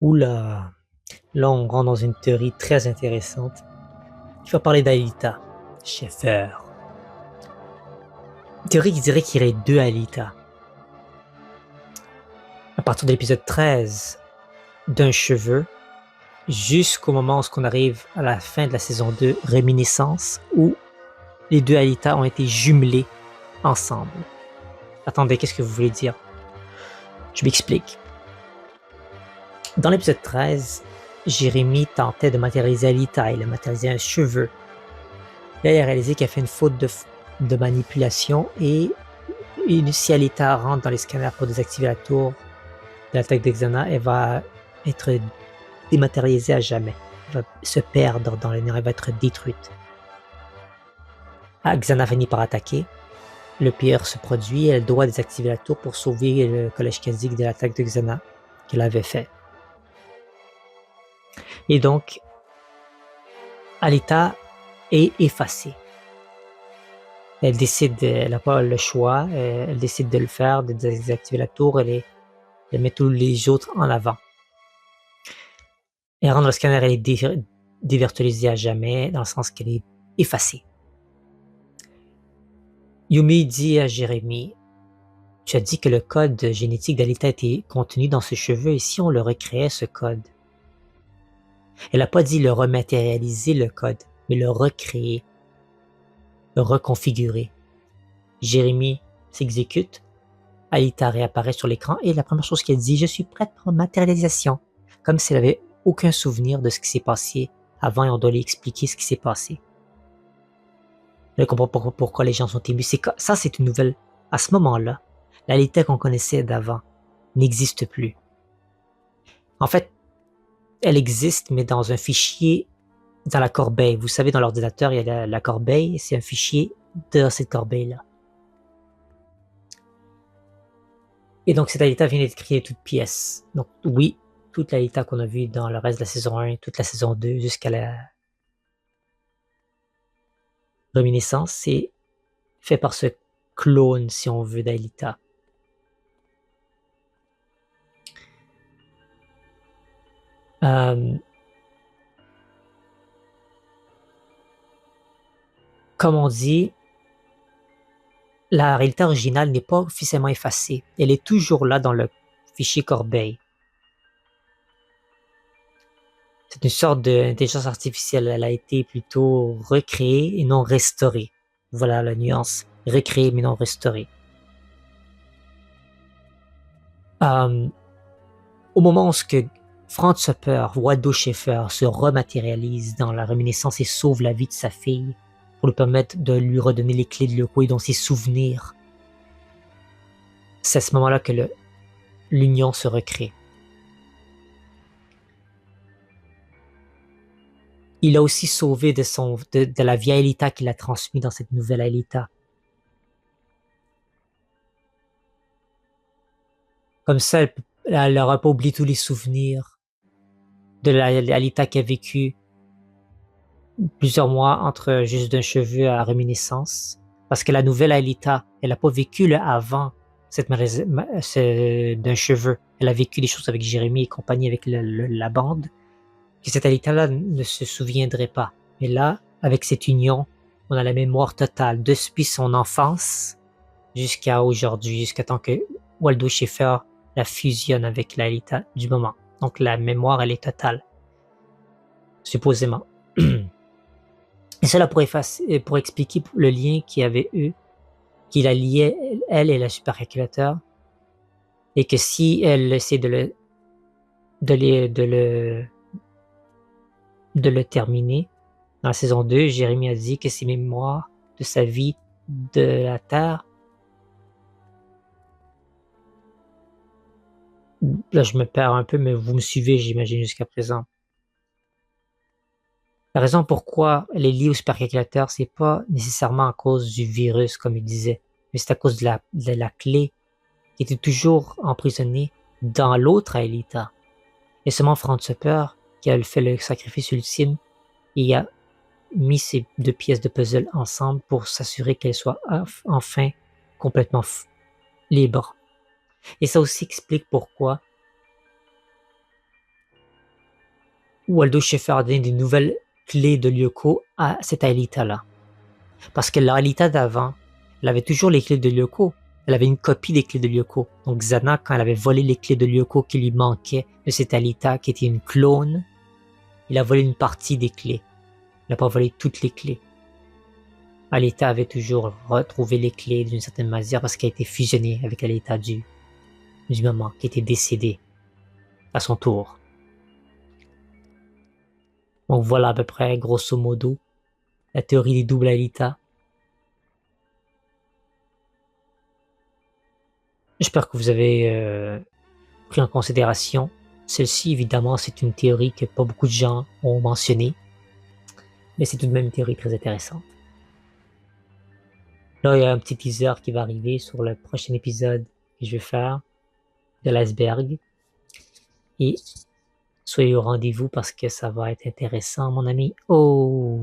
Oula, là on rentre dans une théorie très intéressante. Je vais parler d'Alita, Schaeffer. Une théorie qui dirait qu'il y aurait deux Alita. À partir de l'épisode 13, d'un cheveu, jusqu'au moment où on arrive à la fin de la saison 2, Réminiscence, où les deux Alita ont été jumelés ensemble. Attendez, qu'est-ce que vous voulez dire? Je m'explique. Dans l'épisode 13, Jérémy tentait de matérialiser Alita, il a matérialisé un cheveu. Là, il a réalisé qu'il a fait une faute de manipulation et si Alita rentre dans les scanners pour désactiver la tour de l'attaque d'Exana, elle va être dématérialisée à jamais. Elle va se perdre dans les nerfs, elle va être détruite. Xana finit par attaquer. Le pire se produit, elle doit désactiver la tour pour sauver le collège Kazik de l'attaque de Xana qu'elle avait fait. Et donc, Alita est effacée. Elle décide, elle n'a pas le choix, elle décide de le faire, de désactiver la tour, elle met tous les autres en avant. Et rendre le scanner, elle est dévirtualisée à jamais, dans le sens qu'elle est effacée. Yumi dit à Jérémy, tu as dit que le code génétique d'Alita était contenu dans ses cheveux, et si on le recréait, ce code? Elle n'a pas dit le rematérialiser, le code, mais le recréer, le reconfigurer. Jérémy s'exécute, Alita réapparaît sur l'écran, et la première chose qu'elle dit, je suis prête pour matérialisation, comme si elle avait aucun souvenir de ce qui s'est passé avant, et on doit lui expliquer ce qui s'est passé. Elle comprend pourquoi les gens sont émus. Ça, c'est une nouvelle. À ce moment-là, l'Alita qu'on connaissait d'avant n'existe plus. En fait, elle existe, mais dans un fichier dans la corbeille. Vous savez, dans l'ordinateur, il y a la corbeille, c'est un fichier dans cette corbeille-là. Et donc, cette Alita vient d'être créée toute pièce. Donc, oui, toute l'Alita qu'on a vue dans le reste de la saison 1, toute la saison 2, jusqu'à la Réminiscence, c'est fait par ce clone, si on veut, d'Alita. Comme on dit, la réalité originale n'est pas officiellement effacée. Elle est toujours là dans le fichier Corbeil. C'est une sorte d'intelligence artificielle. Elle a été plutôt recréée et non restaurée. Voilà la nuance. Recréée mais non restaurée. Au moment où Franz Hopper, Waldo Schaeffer, se rematérialise dans la réminiscence et sauve la vie de sa fille pour lui permettre de lui redonner les clés de Lyoko et donc ses souvenirs, c'est à ce moment-là que l'union se recrée. Il a aussi sauvé de la vieille Alita qu'il a transmis dans cette nouvelle Alita. Comme ça, elle n'aura pas oublié tous les souvenirs de l'Alita qui a vécu plusieurs mois entre juste d'un cheveu à réminiscence. Parce que la nouvelle Alita, elle n'a pas vécu le avant d'un cheveu. Elle a vécu des choses avec Jérémy et compagnie, avec la bande, que cette Alita-là ne se souviendrait pas. Mais là, avec cette union, on a la mémoire totale, depuis son enfance jusqu'à aujourd'hui, jusqu'à temps que Waldo Schaeffer la fusionne avec l'Alita du moment. Donc la mémoire, elle est totale. Supposément. Et cela pour expliquer le lien qu'il y avait eu, qui la liait, elle et le supercalculateur, et que si elle essaie de le terminer, dans la saison 2, Jérémy a dit que ses mémoires de sa vie de la Terre, là je me perds un peu, mais vous me suivez, j'imagine, jusqu'à présent. La raison pourquoi elle est liée au supercalculateur, c'est pas nécessairement à cause du virus, comme il disait, mais c'est à cause de la clé qui était toujours emprisonnée dans l'autre Alita. Et seulement Franz Hopper, qui a fait le sacrifice ultime, il a mis ces deux pièces de puzzle ensemble pour s'assurer qu'elle soit enfin complètement libre. Et ça aussi explique pourquoi ou elle doit faire donner des nouvelles clés de Lyoko à cette Aelita-là. Parce que l'Aelita d'avant, elle avait toujours les clés de Lyoko. Elle avait une copie des clés de Lyoko. Donc Xana, quand elle avait volé les clés de Lyoko qui lui manquaient de cette Aelita, qui était une clone, il a volé une partie des clés. Il n'a pas volé toutes les clés. Aelita avait toujours retrouvé les clés d'une certaine manière parce qu'elle a été fusionnée avec Aelita du moment qui était décédé à son tour. Donc voilà à peu près, grosso modo, la théorie des doubles Aelita. J'espère que vous avez pris en considération. Celle-ci, évidemment, c'est une théorie que pas beaucoup de gens ont mentionnée, mais c'est tout de même une théorie très intéressante. Là, il y a un petit teaser qui va arriver sur le prochain épisode que je vais faire de l'iceberg. Et soyez au rendez-vous parce que ça va être intéressant, mon ami. Oh!